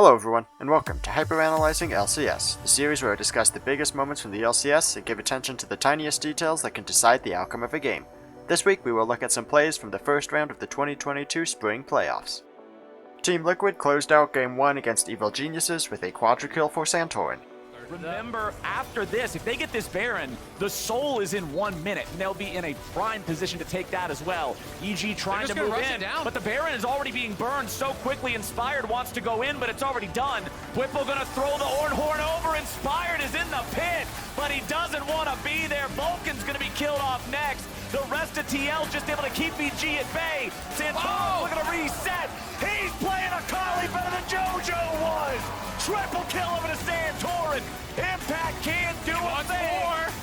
Hello everyone, and welcome to Hyperanalyzing LCS, the series where I discuss the biggest moments from the LCS and give attention to the tiniest details that can decide the outcome of a game. This week we will look at some plays from the first round of the 2022 Spring Playoffs. Team Liquid closed out Game 1 against Evil Geniuses with a quadra-kill for Santorin. Remember, after this, if they get this Baron, the Soul is in 1 minute, and they'll be in a prime position to take that as well. EG trying to move in, but the Baron is already being burned so quickly. Inspired wants to go in, but it's already done. Whipple gonna throw the Ornhorn over. Inspired is in the pit, but he doesn't want to be there. Vulcan's gonna be killed off next. The rest of TL just able to keep EG at bay. Santorin's looking to reset. He's playing Akali better than JoJo was. Triple kill over to Santorin. Impact can't do a thing.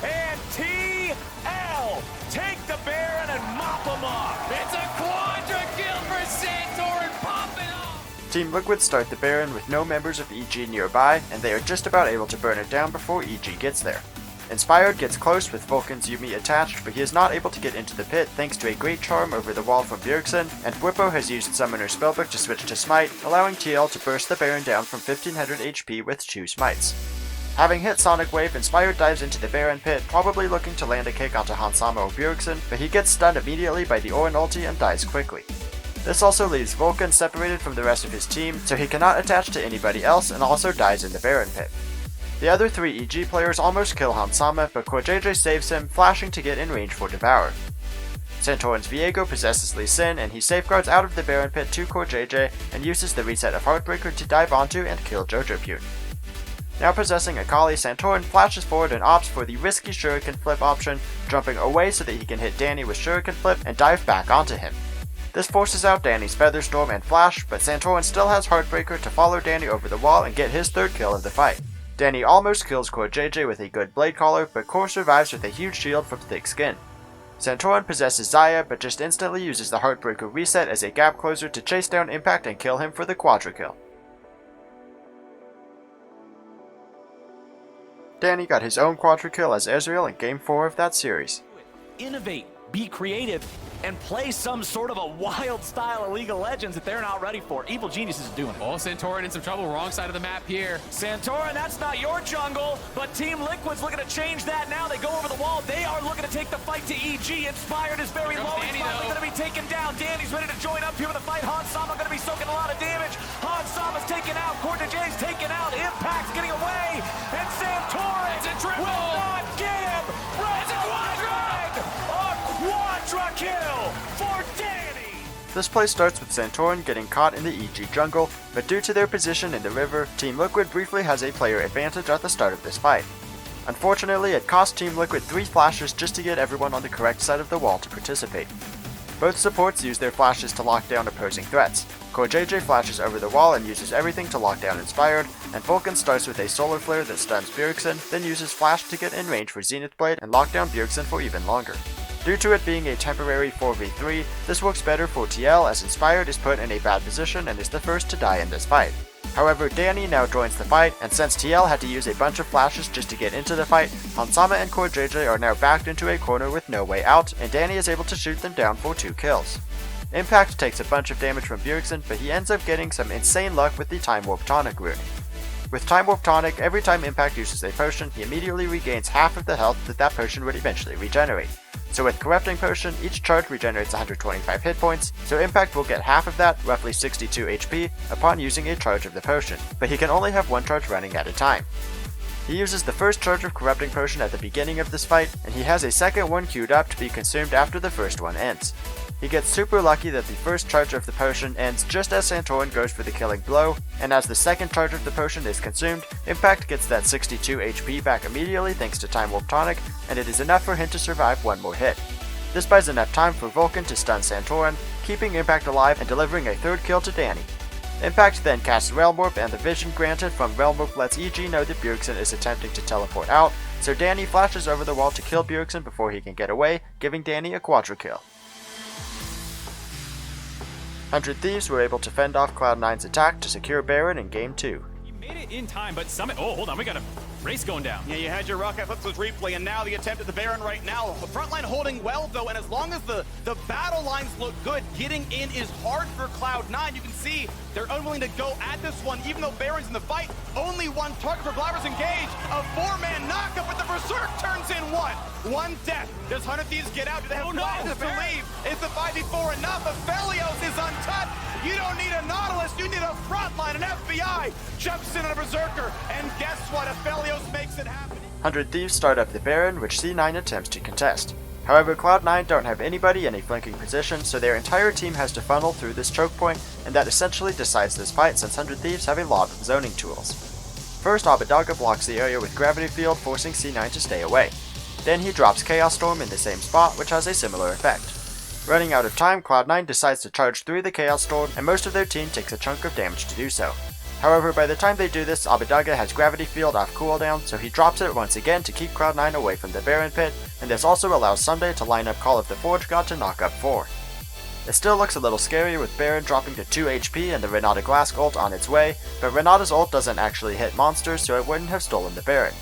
And TL take the Baron and mop him up. It's a quadra kill for Santorin, popping off. Team Liquid start the Baron with no members of EG nearby, and they are just about able to burn it down before EG gets there. Inspired gets close with Vulcan's Yuumi attached, but he is not able to get into the pit thanks to a great charm over the wall from Bjergsen, and Whippo has used Summoner's Spellbook to switch to Smite, allowing TL to burst the Baron down from 1500 HP with 2 smites. Having hit Sonic Wave, Inspired dives into the Baron pit, probably looking to land a kick onto Hans Sama or Bjergsen, but he gets stunned immediately by the Ornn ulti and dies quickly. This also leaves Vulcan separated from the rest of his team, so he cannot attach to anybody else and also dies in the Baron pit. The other 3 EG players almost kill Hans Sama, but CoreJJ saves him, flashing to get in range for Devour. Santorin's Viego possesses Lee Sin, and he safeguards out of the Baron pit to CoreJJ and uses the reset of Heartbreaker to dive onto and kill JoJo. Now possessing Akali, Santorin flashes forward and opts for the risky Shuriken Flip option, jumping away so that he can hit Danny with Shuriken Flip and dive back onto him. This forces out Danny's Featherstorm and Flash, but Santorin still has Heartbreaker to follow Danny over the wall and get his 3rd kill of the fight. Danny almost kills CoreJJ with a good Blade Caller, but Core survives with a huge shield from Thick Skin. Santorin possesses Xayah, but just instantly uses the Heartbreaker reset as a gap closer to chase down Impact and kill him for the quadra kill. Danny got his own quadra kill as Ezreal in Game 4 of that series. Innovate, be creative, and play some sort of a wild style of League of Legends that they're not ready for. Evil Geniuses is doing it. Oh, Santorin in some trouble, wrong side of the map here. Santorin, that's not your jungle, but Team Liquid's looking to change that now. They go over the wall. They are looking to take the fight to EG. Inspired is very low. He's finally going to be taken down. Danny's ready to join up here with the fight. Hans Sama going to be soaking a lot of damage. Hans Sama's taken out. CoreJJ's taken out. Impact's getting away. And Santorin will not get him. It's a quadra! A quadra kill for Danny! This play starts with Santorin getting caught in the EG jungle, but due to their position in the river, Team Liquid briefly has a player advantage at the start of this fight. Unfortunately, it cost Team Liquid 3 flashes just to get everyone on the correct side of the wall to participate. Both supports use their flashes to lock down opposing threats. CoreJJ flashes over the wall and uses everything to lock down Inspired, and Vulcan starts with a Solar Flare that stuns Bjergsen, then uses Flash to get in range for Zenith Blade and lock down Bjergsen for even longer. Due to it being a temporary 4v3, this works better for TL as Inspired is put in a bad position and is the first to die in this fight. However, Danny now joins the fight, and since TL had to use a bunch of flashes just to get into the fight, Hans Sama and CoreJJ are now backed into a corner with no way out, and Danny is able to shoot them down for 2 kills. Impact takes a bunch of damage from Bjergsen, but he ends up getting some insane luck with the Time Warp Tonic rune. With Time Warp Tonic, every time Impact uses a potion, he immediately regains half of the health that potion would eventually regenerate. So with Corrupting Potion, each charge regenerates 125 hit points, so Impact will get half of that, roughly 62 HP, upon using a charge of the potion, but he can only have 1 charge running at a time. He uses the first charge of Corrupting Potion at the beginning of this fight, and he has a second one queued up to be consumed after the first one ends. He gets super lucky that the first charge of the potion ends just as Santorin goes for the killing blow, and as the second charge of the potion is consumed, Impact gets that 62 HP back immediately thanks to Time Warp Tonic, and it is enough for him to survive 1 more hit. This buys enough time for Vulcan to stun Santorin, keeping Impact alive and delivering a 3rd kill to Danny. Impact then casts Realm Warp, and the vision granted from Realm Warp lets EG know that Bjergsen is attempting to teleport out, so Danny flashes over the wall to kill Bjergsen before he can get away, giving Danny a quadra kill. 100 Thieves were able to fend off Cloud9's attack to secure Baron in Game 2. He made it in time, but Summit... Oh, hold on, we got a Race going down. Yeah, you had your rocket flips with replay, and now the attempt at the Baron right now. The front line holding well, though, and as long as the battle lines look good, getting in is hard for Cloud9. You can see they're unwilling to go at this one, even though Baron's in the fight. Only one target for Blabber's engaged. A 4-man knockup, but the Berserk turns in one. One death. Does 100 Thieves get out? Do they have plans to leave? Is the 5v4 enough? Aphelios is untouched. You don't need a Nautilus, you need a frontline. An FBI jumps in on a Berserker, and guess what? Aphelios makes it happen. 100 Thieves start up the Baron, which C9 attempts to contest. However, Cloud9 don't have anybody in a flanking position, so their entire team has to funnel through this choke point, and that essentially decides this fight since 100 Thieves have a lot of zoning tools. First, Abbedagge blocks the area with Gravity Field, forcing C9 to stay away. Then he drops Chaos Storm in the same spot, which has a similar effect. Running out of time, Cloud9 decides to charge through the Chaos Storm, and most of their team takes a chunk of damage to do so. However, by the time they do this, Abbedagge has Gravity Field off cooldown, so he drops it once again to keep Cloud9 away from the Baron pit, and this also allows Ssumday to line up Call of the Forge God to knock up 4. It still looks a little scary with Baron dropping to 2 HP and the Renata Glask ult on its way, but Renata's ult doesn't actually hit monsters, so it wouldn't have stolen the Baron.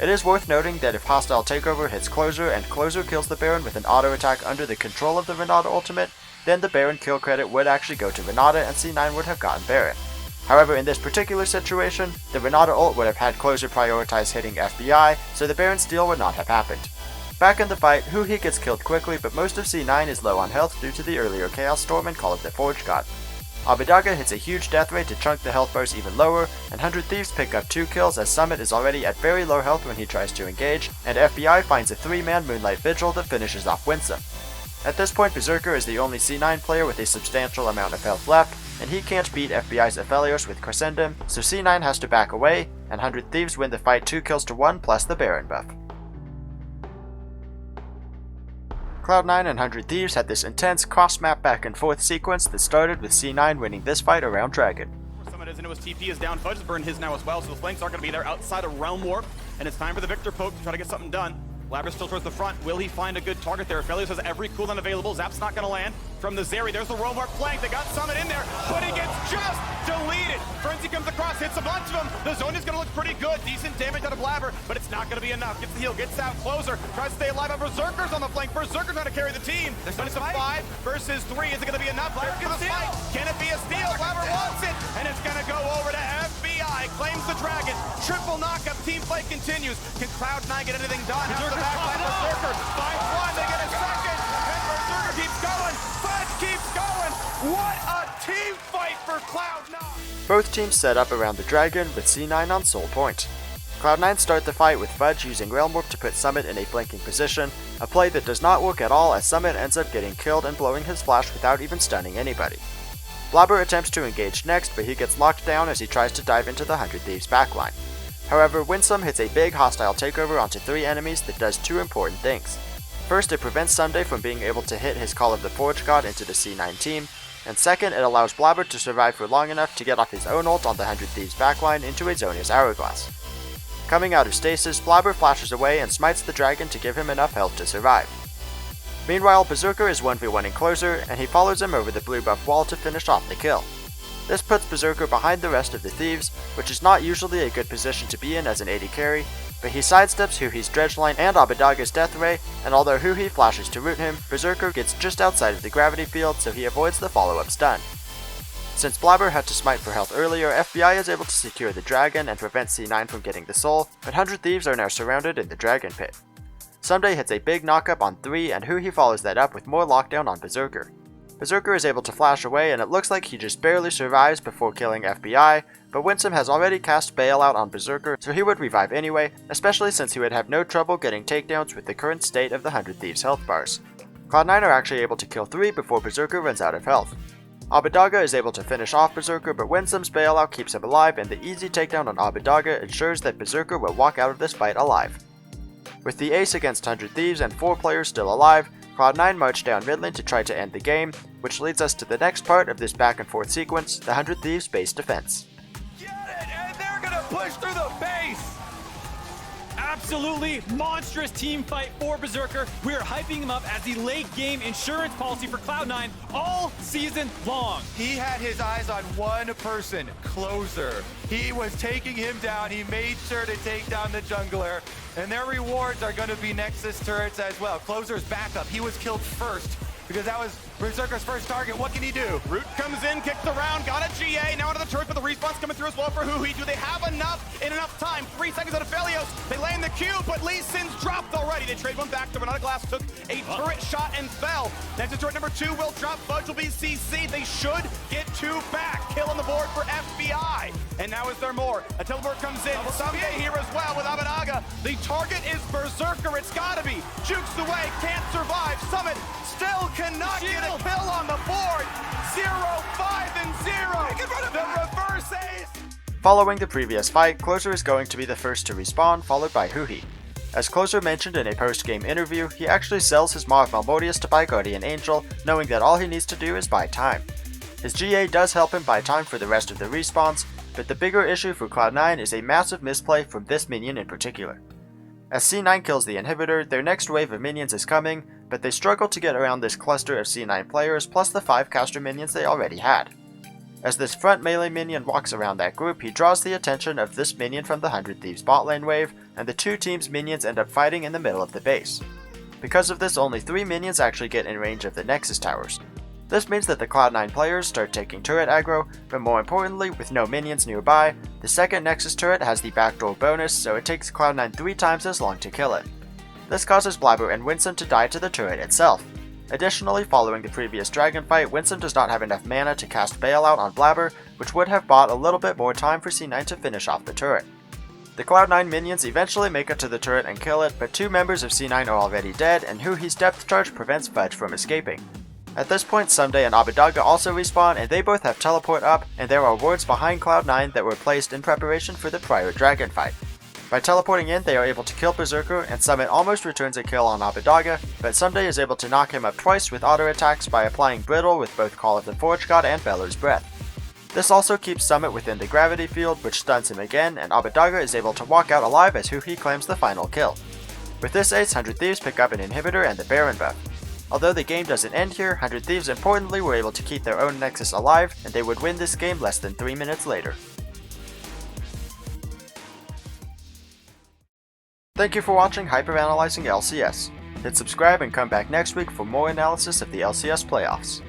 It is worth noting that if Hostile Takeover hits Closer and Closer kills the Baron with an auto attack under the control of the Renata ultimate, then the Baron kill credit would actually go to Renata and C9 would have gotten Baron. However, in this particular situation, the Renata ult would have had Closer prioritize hitting FBI, so the Baron steal would not have happened. Back in the fight, Huhi gets killed quickly, but most of C9 is low on health due to the earlier Chaos Storm and Call of the Forge God. Abbedagge hits a huge death rate to chunk the health bars even lower, and 100 Thieves pick up 2 kills as Summit is already at very low health when he tries to engage, and FBI finds a 3-man Moonlight Vigil that finishes off Winsome. At this point, Berserker is the only C9 player with a substantial amount of health left, and he can't beat FBI's Aphelios with Crescendum, so C9 has to back away, and 100 Thieves win the fight 2 kills to 1 plus the Baron buff. Cloud9 and 100 Thieves had this intense cross-map back and forth sequence that started with C9 winning this fight around Dragon. Summit is into his TP is down, Fudge has burned his now as well, so the flanks aren't going to be there outside of Realm Warp, and it's time for the Victor poke to try to get something done. Blabber still towards the front. Will he find a good target there? Aphelios has every cooldown available. Zap's not going to land. From the Zeri, there's the Realm Warp flank. They got Summit in there, but he gets just deleted. Frenzy comes across, hits a bunch of them. The zone is going to look pretty good. Decent damage out of Blabber, but it's not going to be enough. Gets the heal, gets out closer, tries to stay alive. Berserker's on the flank. Berserker's trying to carry the team. But it's a 5 versus 3. Is it going to be enough? Blabber gets a fight. Can it be a steal? Blabber wants it, and it's going to go over to FBI. Claims the Dragon. Triple knockup. Team fight continues. Can Cloud9 get anything done? How's the back line? Berserker finds one. They get a second. And Berserker keeps going. Fudge keeps going. What a team fight for Cloud9. Both teams set up around the Dragon with C9 on Soul Point. Cloud9 start the fight with Fudge using Realm Warp to put Summit in a flanking position, a play that does not work at all as Summit ends up getting killed and blowing his flash without even stunning anybody. Blabber attempts to engage next, but he gets locked down as he tries to dive into the 100 Thieves backline. However, Winsome hits a big hostile takeover onto 3 enemies that does 2 important things. First, it prevents Ssumday from being able to hit his Call of the Forge God into the C9 team, and second, it allows Blabber to survive for long enough to get off his own ult on the 100 Thieves backline into a Zhonya's Hourglass. Coming out of stasis, Blabber flashes away and smites the Dragon to give him enough health to survive. Meanwhile, Berserker is 1v1ing Closer, and he follows him over the blue buff wall to finish off the kill. This puts Berserker behind the rest of the Thieves, which is not usually a good position to be in as an AD carry, but he sidesteps Huhi's Dredgeline and Abbedagge's Death Ray, and although Huhi flashes to root him, Berserker gets just outside of the gravity field, so he avoids the follow-up stun. Since Blabber had to smite for health earlier, FBI is able to secure the Dragon and prevent C9 from getting the soul, but 100 Thieves are now surrounded in the Dragon pit. Ssumday hits a big knockup on 3, and Huhi follows that up with more lockdown on Berserker. Berserker is able to flash away, and it looks like he just barely survives before killing FBI, but Winsome has already cast Bailout on Berserker, so he would revive anyway, especially since he would have no trouble getting takedowns with the current state of the 100 Thieves health bars. Cloud9 are actually able to kill 3 before Berserker runs out of health. Abbedagge is able to finish off Berserker, but Winsome's Bailout keeps him alive, and the easy takedown on Abbedagge ensures that Berserker will walk out of this fight alive. With the ace against 100 Thieves and 4 players still alive, Cloud9 march down mid lane to try to end the game, which leads us to the next part of this back and forth sequence, the 100 Thieves base defense. Get it! And they're gonna push through the base! absolutely monstrous team fight for Berserker. We are hyping him up as the late game insurance policy for Cloud9 all season long. He had his eyes on one person, Closer. He was taking him down. He made sure to take down the jungler. And their rewards are going to be Nexus turrets as well. Closer's backup. He was killed first because that was Berserker's first target. What can he do? Root comes in, kicks around, got a GA, now into the turret, but the respawn's coming through as well for Huhi. Do they have enough in enough time? 3 seconds out of Felios. They land the Q, but Lee Sin's dropped already. They trade one back. The Renata Glass took a turret shot and fell. Next to turret number 2 will drop. Fudge will be CC. They should get 2 back. Kill on the board for FBI. And now is there more? A teleport comes in. Someday here as well with Abadaga. The target is Berserker. It's gotta be. Jukes away, can't survive. Summit still cannot get a kill on the board. 0, 5, and 0. The reverse ace. Following the previous fight, Closer is going to be the first to respawn, followed by Huhi. As Closer mentioned in a post-game interview, he actually sells his Maw of Malmodius to buy Guardian Angel, knowing that all he needs to do is buy time. His GA does help him buy time for the rest of the respawns, but the bigger issue for Cloud9 is a massive misplay from this minion in particular. As C9 kills the inhibitor, their next wave of minions is coming, but they struggle to get around this cluster of C9 players plus the 5 caster minions they already had. As this front melee minion walks around that group, he draws the attention of this minion from the 100 Thieves bot lane wave, and the 2 teams' minions end up fighting in the middle of the base. Because of this, only 3 minions actually get in range of the Nexus towers. This means that the Cloud9 players start taking turret aggro, but more importantly, with no minions nearby, the second Nexus turret has the backdoor bonus, so it takes Cloud9 3 times as long to kill it. This causes Blabber and Winston to die to the turret itself. Additionally, following the previous dragon fight, Winston does not have enough mana to cast Bailout on Blabber, which would have bought a little bit more time for C9 to finish off the turret. The Cloud9 minions eventually make it to the turret and kill it, but 2 members of C9 are already dead, and Huhi's depth charge prevents Fudge from escaping. At this point, Someday and Abadaga also respawn, and they both have teleport up, and there are wards behind Cloud9 that were placed in preparation for the prior dragon fight. By teleporting in, they are able to kill Berserker, and Summit almost returns a kill on Abadaga, but Someday is able to knock him up twice with auto attacks by applying Brittle with both Call of the Forge God and Beller's Breath. This also keeps Summit within the gravity field, which stuns him again, and Abadaga is able to walk out alive as Huhi claims the final kill. With this ace, 100 Thieves pick up an inhibitor and the Baron buff. Although the game doesn't end here, 100 Thieves importantly were able to keep their own Nexus alive, and they would win this game less than 3 minutes later. Thank you for watching Hyperanalyzing LCS. Hit subscribe and come back next week for more analysis of the LCS playoffs.